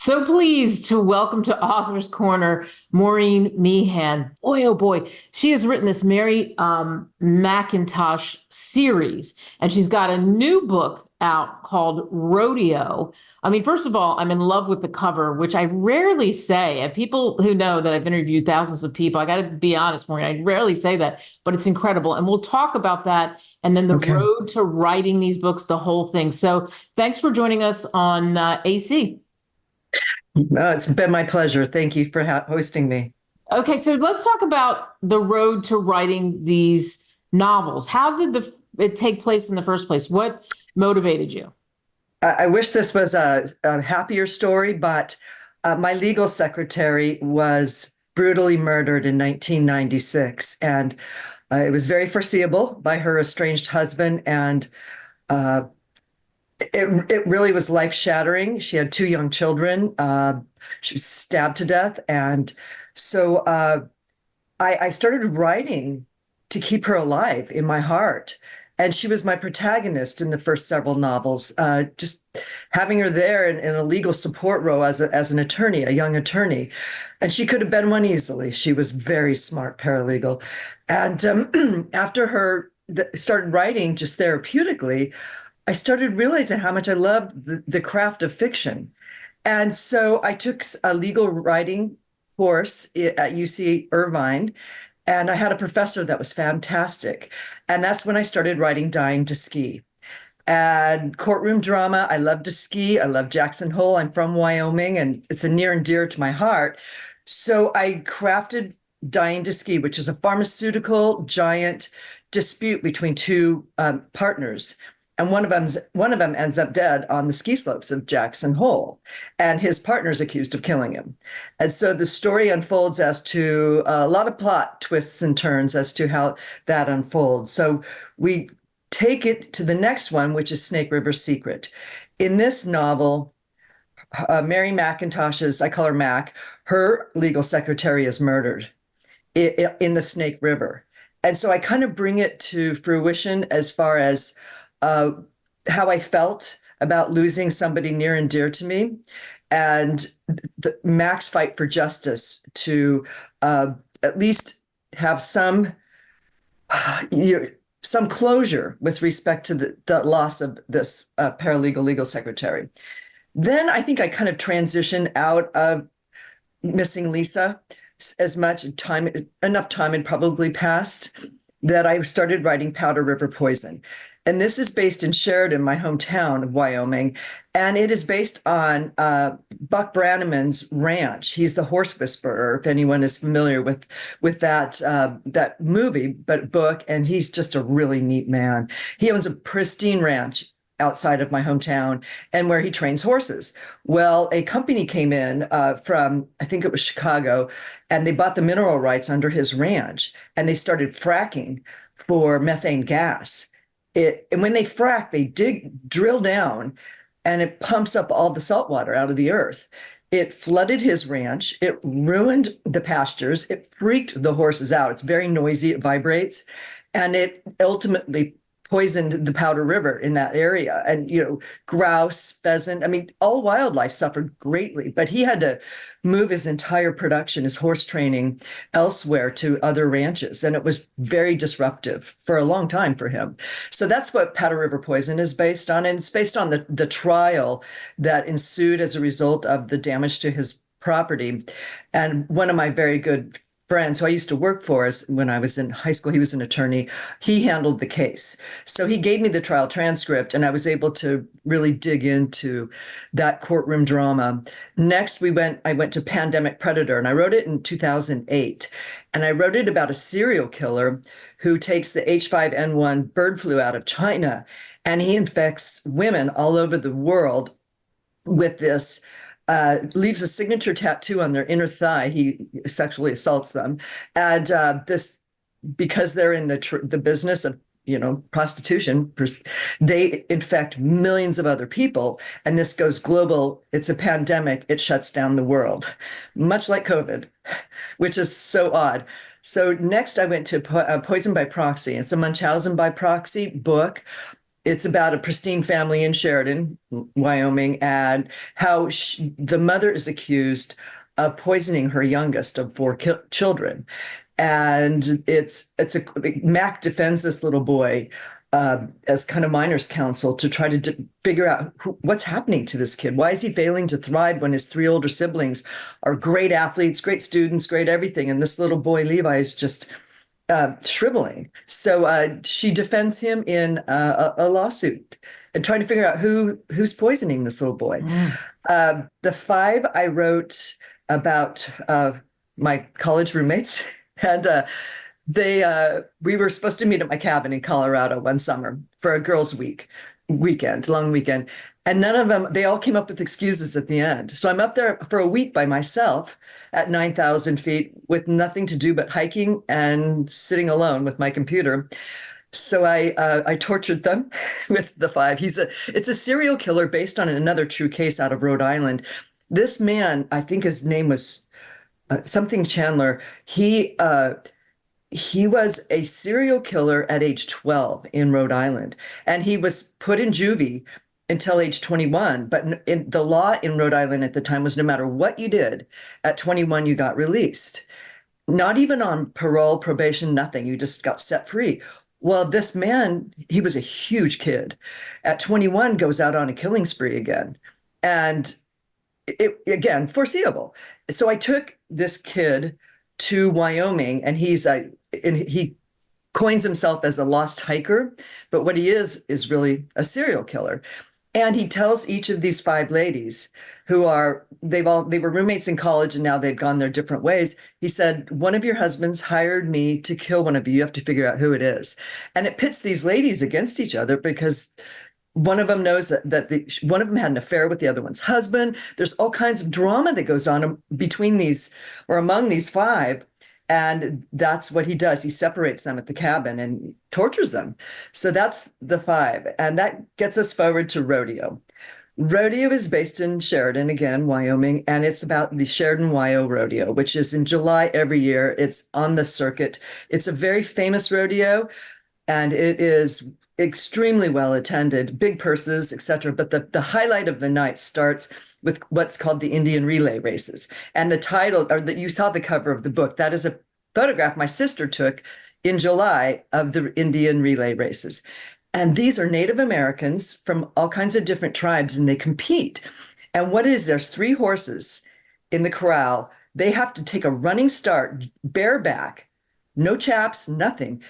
So pleased to welcome to Author's Corner, Maureen Meehan. Boy, oh boy, she has written this Mary McIntosh series, and she's got a new book out called Rodeo. I mean, first of all, I'm in love with the cover, which I rarely say. And people who know that I've interviewed thousands of people, I got to be honest, Maureen, I rarely say that, but it's incredible. And we'll talk about that and then the Okay. road to writing these books, the whole thing. So thanks for joining us on AC. No, it's been my pleasure. Thank you for hosting me. Okay, so let's talk about the road to writing these novels. How did it take place in the first place? What motivated you? I wish this was a happier story, but my legal secretary was brutally murdered in 1996, and it was very foreseeable by her estranged husband, and uh, it really was life-shattering. She had two young children. She was stabbed to death, and so I started writing to keep her alive in my heart. And she was my protagonist in the first several novels. Just having her there in a legal support role as an attorney, a young attorney, and she could have been one easily. She was very smart paralegal, and after her started writing just therapeutically, I started realizing how much I loved the craft of fiction. And so I took a legal writing course at UC Irvine, and I had a professor that was fantastic. And that's when I started writing Dying to Ski. And courtroom drama, I love to ski. I love Jackson Hole. I'm from Wyoming, and it's a near and dear to my heart. So I crafted Dying to Ski, which is a pharmaceutical giant dispute between two partners. And one of them ends up dead on the ski slopes of Jackson Hole, and his partner is accused of killing him. And so the story unfolds as to a lot of plot twists and turns as to how that unfolds. So we take it to the next one, which is Snake River Secret. In this novel, Mary McIntosh's, I call her Mac, her legal secretary is murdered in the Snake River. And so I kind of bring it to fruition as far as how I felt about losing somebody near and dear to me, and Mac's fight for justice to at least have some closure with respect to the loss of this paralegal legal secretary. Then I think I kind of transitioned out of Missing Lisa. As much time, enough time had probably passed that I started writing Powder River Poison. And this is based in Sheridan, my hometown of Wyoming. And it is based on Buck Brannaman's ranch. He's the horse whisperer, if anyone is familiar with that movie, but book. And he's just a really neat man. He owns a pristine ranch outside of my hometown and where he trains horses. Well, a company came in from, I think it was Chicago, and they bought the mineral rights under his ranch, and they started fracking for methane gas. And when they frack, they drill down, and it pumps up all the salt water out of the earth. It flooded his ranch. It ruined the pastures. It freaked the horses out. It's very noisy. It vibrates. And it ultimately poisoned the Powder River in that area. And, grouse, pheasant, I mean, all wildlife suffered greatly, but he had to move his entire production, his horse training elsewhere to other ranches. And it was very disruptive for a long time for him. So that's what Powder River Poison is based on. And it's based on the trial that ensued as a result of the damage to his property. And one of my very good friends who I used to work for when I was in high school, he was an attorney, he handled the case. So he gave me the trial transcript, and I was able to really dig into that courtroom drama. Next, I went to Pandemic Predator, and I wrote it in 2008. And I wrote it about a serial killer who takes the H5N1 bird flu out of China, and he infects women all over the world with this. Leaves a signature tattoo on their inner thigh. He sexually assaults them, and because they're in the business of prostitution, they infect millions of other people, and this goes global. It's a pandemic. It shuts down the world, much like COVID, which is so odd. So next, I went to Poison by Proxy. It's a Munchausen by Proxy book. It's about a pristine family in Sheridan, Wyoming, and how the mother is accused of poisoning her youngest of four children. And Mac defends this little boy as kind of minors counsel to try to figure out what's happening to this kid. Why is he failing to thrive when his three older siblings are great athletes, great students, great everything, and this little boy Levi is just shriveling. So she defends him in a lawsuit and trying to figure out who's poisoning this little boy. The five I wrote about my college roommates. And we were supposed to meet at my cabin in Colorado one summer for a girls' long weekend. And none of them, they all came up with excuses at the end. So I'm up there for a week by myself at 9,000 feet with nothing to do but hiking and sitting alone with my computer. So I tortured them with the five. It's a serial killer based on another true case out of Rhode Island. This man, I think his name was something Chandler. He was a serial killer at age 12 in Rhode Island, and he was put in juvie until age 21. But the law in Rhode Island at the time was no matter what you did, at 21, you got released. Not even on parole, probation, nothing. You just got set free. Well, this man, he was a huge kid. At 21, goes out on a killing spree again. And again, foreseeable. So I took this kid to Wyoming, and he coins himself as a lost hiker, but what he is really a serial killer. And he tells each of these five ladies they were roommates in college and now they've gone their different ways. He said, one of your husbands hired me to kill one of you. You have to figure out who it is. And it pits these ladies against each other because one of them knows that one of them had an affair with the other one's husband. There's all kinds of drama that goes on between these or among these five. And that's what he does. He separates them at the cabin and tortures them. So that's the five. And that gets us forward to Rodeo. Rodeo is based in Sheridan, again, Wyoming, and it's about the Sheridan Wyo Rodeo, which is in July every year. It's on the circuit. It's a very famous rodeo, and it is extremely well attended, big purses, etc. But the highlight of the night starts with what's called the Indian relay races. And the title, you saw the cover of the book, that is a photograph my sister took in July of the Indian relay races. And these are Native Americans from all kinds of different tribes, and they compete. And there's three horses in the corral. They have to take a running start, bareback, no chaps, nothing,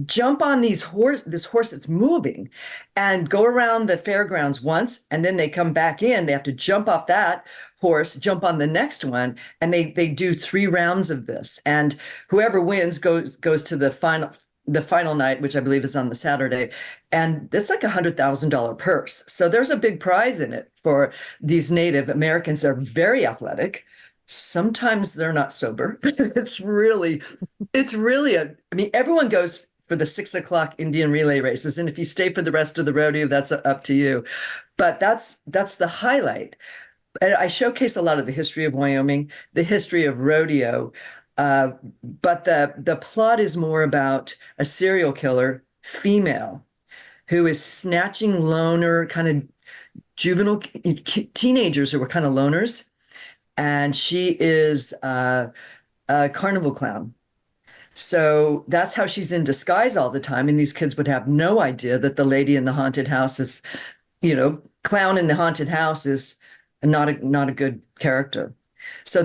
jump on this horse that's moving, and go around the fairgrounds once, and then they come back in. They have to jump off that horse, jump on the next one, and they do 3 rounds of this. And whoever wins goes to the final night, which I believe is on the Saturday, and it's like $100,000 purse. So there's a big prize in it for these Native Americans. They're very athletic. Sometimes they're not sober. It's really everyone goes for the 6 o'clock Indian relay races. And if you stay for the rest of the rodeo, that's up to you. But that's the highlight. And I showcase a lot of the history of Wyoming, the history of rodeo. But the plot is more about a serial killer, female, who is snatching loner, kind of juvenile teenagers who were kind of loners. And she is a carnival clown. So that's how she's in disguise all the time. And these kids would have no idea that the lady in the haunted house is, clown in the haunted house is not a good character. So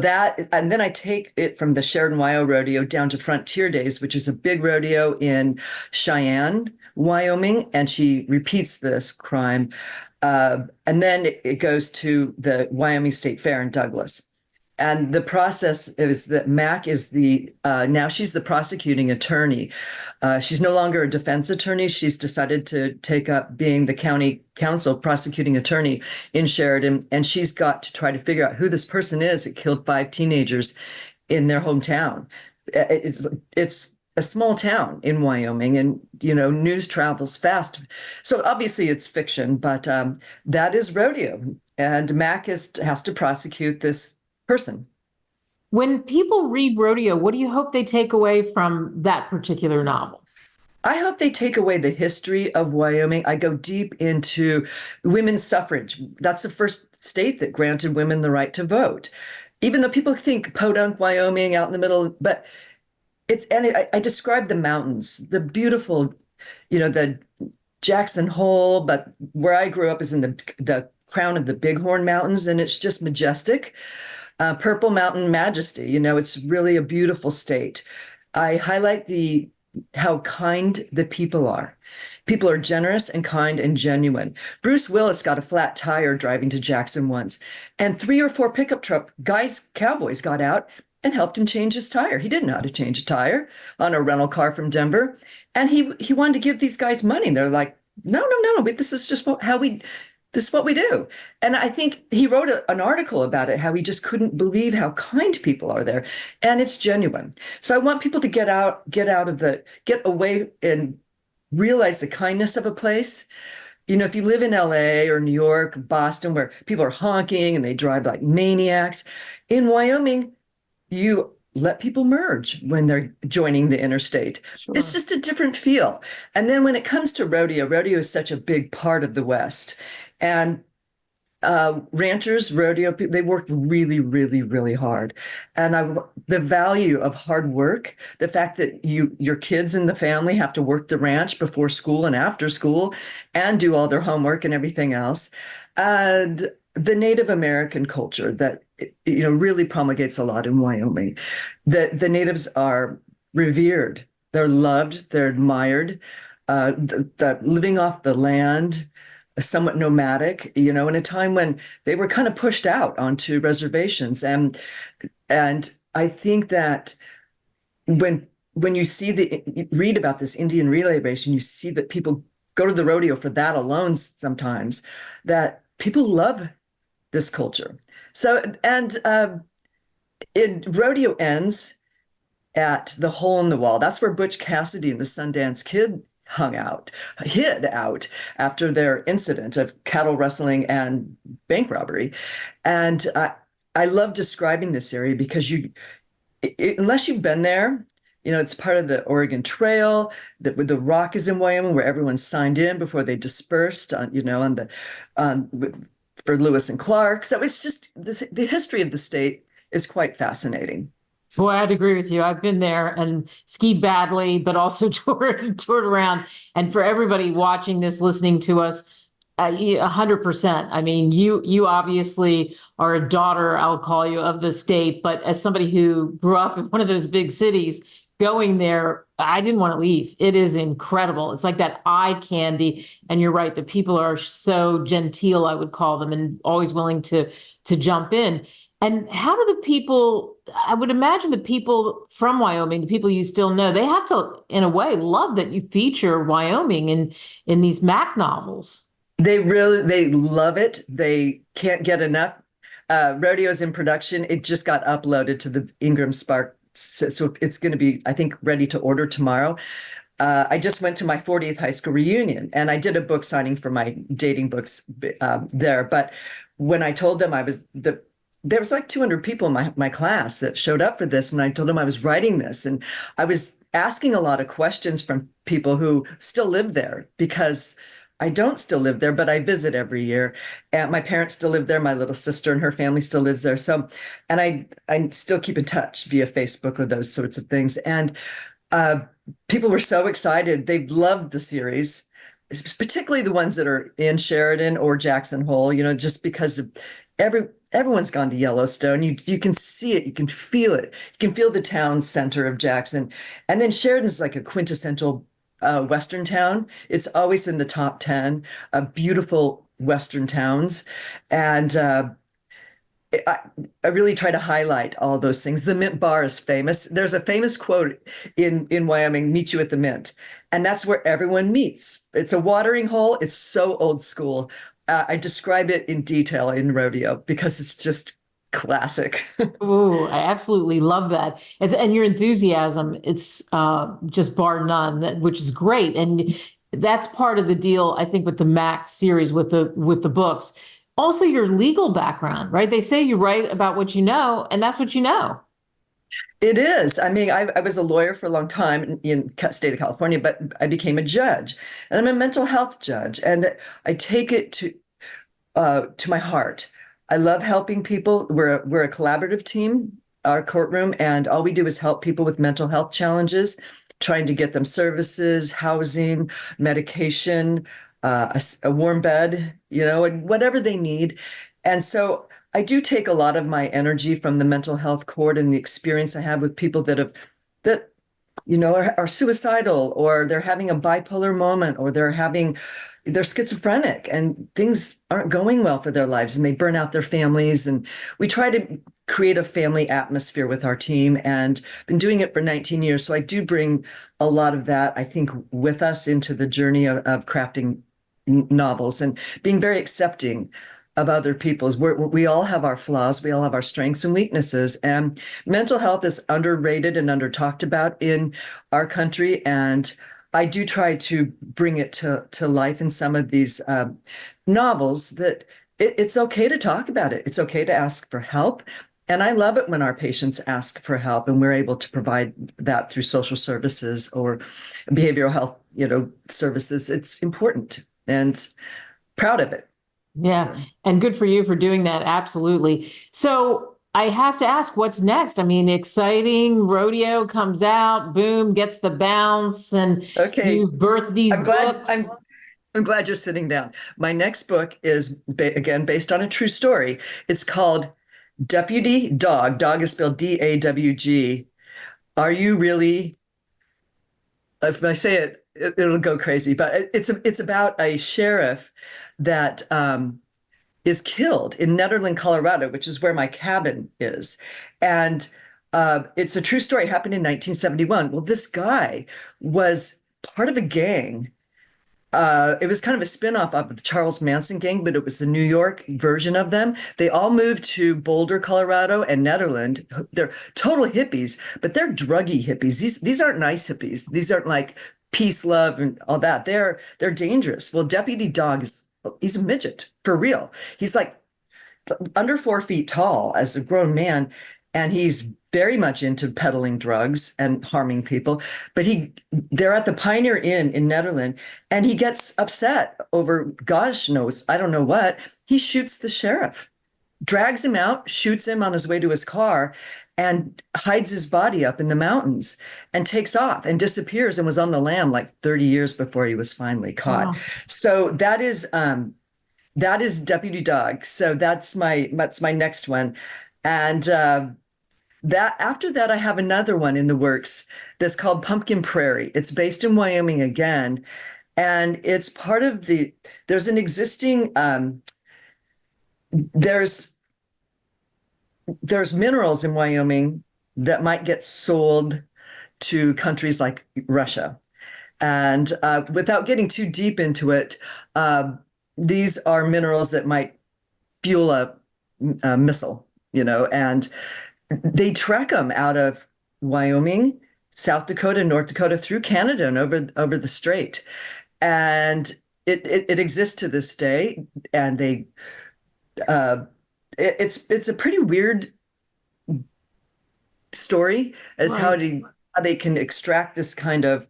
and then I take it from the Sheridan Wyo Rodeo down to Frontier Days, which is a big rodeo in Cheyenne, Wyoming. And she repeats this crime. And then it goes to the Wyoming State Fair in Douglas. And the process is that Mac is now she's the prosecuting attorney. She's no longer a defense attorney. She's decided to take up being the county counsel prosecuting attorney in Sheridan. And she's got to try to figure out who this person is that killed 5 teenagers in their hometown. It's a small town in Wyoming, and, news travels fast. So obviously it's fiction, but that is rodeo. And Mac has to prosecute this person. When people read Rodeo, what do you hope they take away from that particular novel? I hope they take away the history of Wyoming. I go deep into women's suffrage. That's the first state that granted women the right to vote. Even though people think Podunk, Wyoming, out in the middle, but I describe the mountains, the beautiful, the Jackson Hole, but where I grew up is in the crown of the Bighorn Mountains, and it's just majestic. Purple Mountain Majesty, it's really a beautiful state. I highlight how kind the people are. People are generous and kind and genuine. Bruce Willis got a flat tire driving to Jackson once, and 3 or 4 pickup truck cowboys got out and helped him change his tire. He didn't know how to change a tire on a rental car from Denver. And he wanted to give these guys money. They're like, no, this is just this is what we do. And I think he wrote an article about it, how he just couldn't believe how kind people are there. And it's genuine. So I want people to get away and realize the kindness of a place. If you live in LA or New York, Boston, where people are honking and they drive like maniacs, in Wyoming, you let people merge when they're joining the interstate. Sure. It's just a different feel. And then when it comes to rodeo is such a big part of the West. And ranchers, rodeo people, they work really, really, really hard. And the value of hard work, the fact that your kids in the family have to work the ranch before school and after school and do all their homework and everything else. And the Native American culture that really promulgates a lot in Wyoming. The natives are revered, they're loved, they're admired. The living off the land, somewhat nomadic, in a time when they were kind of pushed out onto reservations, and I think that when you read about this Indian relay race and you see that people go to the rodeo for that alone, sometimes that people love this culture. So, and rodeo ends at the Hole in the Wall. That's where Butch Cassidy and the Sundance Kid hid out after their incident of cattle rustling and bank robbery. And I love describing this area because unless you've been there, it's part of the Oregon Trail. The Rock is in Wyoming, where everyone signed in before they dispersed. For Lewis and Clark. So it's just the history of the state is quite fascinating. Boy, I'd agree with you. I've been there and skied badly, but also toured around. And for everybody watching this, listening to us, 100%. I mean, you obviously are a daughter, I'll call you, of the state. But as somebody who grew up in one of those big cities, going there, I didn't want to leave. It is incredible. It's like that eye candy. And you're right. The people are so genteel, I would call them, and always willing to jump in. And how do the people, I would imagine the people from Wyoming, the people you still know, they have to, in a way, love that you feature Wyoming in these Mac novels. They love it. They can't get enough. Rodeo's in production. It just got uploaded to the Ingram Spark. So it's going to be, I think, ready to order tomorrow. I just went to my 40th high school reunion, and I did a book signing for my dating books there. But when I told them there was like 200 people in my class that showed up for this when I told them I was writing this. And I was asking a lot of questions from people who still live there, because I don't still live there, but I visit every year. And my parents still live there. My little sister and her family still lives there. So, and I still keep in touch via Facebook or those sorts of things. And people were so excited. They loved the series, particularly the ones that are in Sheridan or Jackson Hole, just because of everyone's gone to Yellowstone. You can see it. You can feel it. You can feel the town center of Jackson. And then Sheridan's like a quintessential Western town. It's always in the top 10 beautiful Western towns. And I really try to highlight all those things. The Mint Bar is famous. There's a famous quote in Wyoming, "Meet you at the Mint." And that's where everyone meets. It's a watering hole. It's so old school. I describe it in detail in rodeo because it's just classic. Oh, I absolutely love that. And your enthusiasm, it's just bar none, which is great. And that's part of the deal, I think, with the Mac series, with the books. Also, your legal background, right? They say you write about what you know, and that's what you know. It is. I mean, I was a lawyer for a long time in state of California, but I became a judge, and I'm a mental health judge, and I take it to my heart. I love helping people. We're a collaborative team, our courtroom, and all we do is help people with mental health challenges, trying to get them services, housing, medication, a warm bed, and whatever they need. And so I do take a lot of my energy from the mental health court and the experience I have with people that are suicidal, or they're having a bipolar moment, or they're schizophrenic and things aren't going well for their lives and they burn out their families. And we try to create a family atmosphere with our team, and been doing it for 19 years. So I do bring a lot of that, I think, with us into the journey of crafting novels and being very accepting of other people's. We all have our flaws. We all have our strengths and weaknesses. And mental health is underrated and under talked about in our country. And I do try to bring it to life in some of these novels, that it's okay to talk about it. It's okay to ask for help. And I love it when our patients ask for help and we're able to provide that through social services or behavioral health, services. It's important and proud of it. Yeah. And good for you for doing that. Absolutely. So I have to ask, what's next? I mean, exciting rodeo comes out, boom, gets the bounce, and Okay. you birth these books. I'm glad you're sitting down. My next book is again based on a true story. It's called Deputy Dog. Dog is spelled DAWG. Are you really? If I say it, it'll go crazy. But it's about a sheriff that is killed in Nederland, Colorado, which is where my cabin is. And it's a true story. It happened in 1971. Well, this guy was part of a gang. It was kind of a spinoff of the Charles Manson gang, but it was the New York version of them. They all moved to Boulder, Colorado, and Nederland. They're total hippies, but they're druggy hippies. These aren't nice hippies. These aren't like peace, love, and all that. They're dangerous. Well, Deputy Dog he's a midget for real. He's like under 4 feet tall as a grown man, and he's very much into peddling drugs and harming people. But they're at the Pioneer Inn in Nederland, and he gets upset over gosh knows, I don't know what. He shoots the sheriff, drags him out, shoots him on his way to his car, and hides his body up in the mountains and takes off and disappears, and was on the lam like 30 years before he was finally caught. Wow. So that is Deputy Dog. So that's my next one. And that after that, I have another one in the works that's called Pumpkin Prairie. It's based in Wyoming again. And it's part of there's an existing, there's minerals in Wyoming that might get sold to countries like Russia. And without getting too deep into it, these are minerals that might fuel a missile, and they trek them out of Wyoming, South Dakota, North Dakota, through Canada and over the strait. And it exists to this day. And it's a pretty weird story as Right. how they can extract this kind of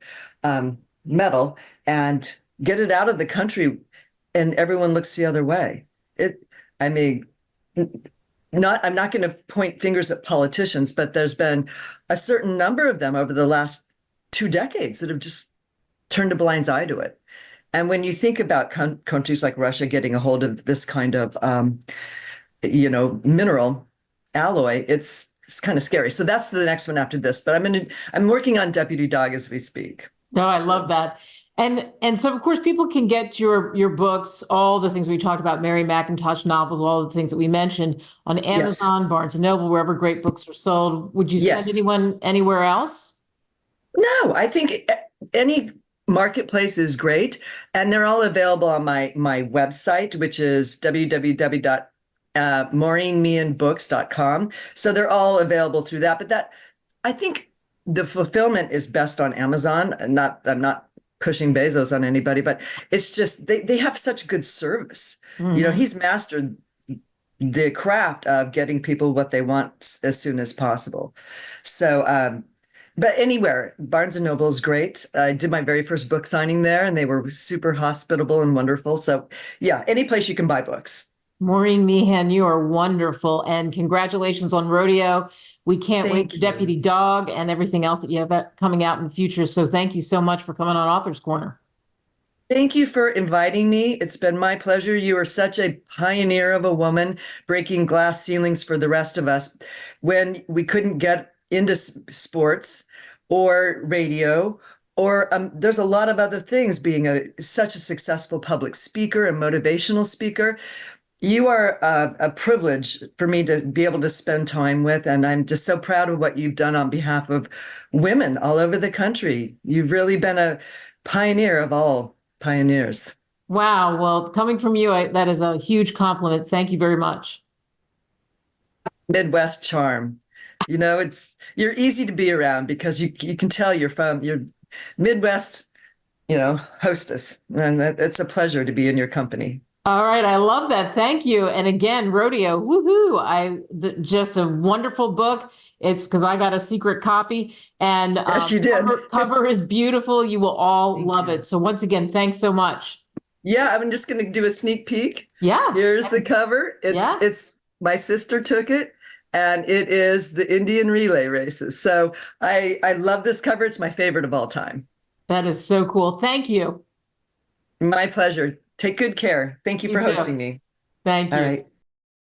metal and get it out of the country, and everyone looks the other way. I'm not going to point fingers at politicians, but there's been a certain number of them over the last 2 decades that have just turned a blind eye to it. And when you think about countries like Russia getting a hold of this kind of, mineral alloy, it's kind of scary. So that's the next one after this. But I'm working on Deputy Dog as we speak. No, I love that. And so, of course, people can get your books, all the things we talked about, Mary McIntosh novels, all the things that we mentioned on Amazon, yes. Barnes & Noble, wherever great books are sold. Would you send anyone anywhere else? No, I think any marketplace is great. And they're all available on my website, which is www.maureenmeehanbooks.com. So they're all available through that. But I think the fulfillment is best on Amazon. I'm not pushing Bezos on anybody, but it's just they have such good service. Mm-hmm. He's mastered the craft of getting people what they want as soon as possible. So, but anywhere, Barnes and Noble is great. I did my very first book signing there, and they were super hospitable and wonderful. So, yeah, any place you can buy books. Maureen Meehan, you are wonderful. And congratulations on Rodeo. We can't wait Thank for you. Deputy Dog and everything else that you have coming out in the future. So thank you so much for coming on Author's Corner. Thank you for inviting me. It's been my pleasure. You are such a pioneer of a woman, breaking glass ceilings for the rest of us when we couldn't get into sports or radio, or there's a lot of other things. Being such a successful public speaker and motivational speaker, you are a privilege for me to be able to spend time with, and I'm just so proud of what you've done on behalf of women all over the country. You've really been a pioneer of all pioneers. Wow. Well, coming from you, that is a huge compliment. Thank you very much. Midwest charm. You're easy to be around because you can tell you're Midwest, hostess, and it's a pleasure to be in your company. All right. I love that. Thank you. And again, Rodeo, woohoo. Just a wonderful book. It's because I got a secret copy, and Yes, you did. cover is beautiful. You will all Thank love you. it. So once again, thanks so much. Yeah, I'm just going to do a sneak peek. Yeah. Here's the cover. It's my sister took it, and it is the Indian relay races. So I love this cover. It's my favorite of all time. That is so cool. Thank you. My pleasure. Take good care. Thank you for hosting me. Thank you. All right.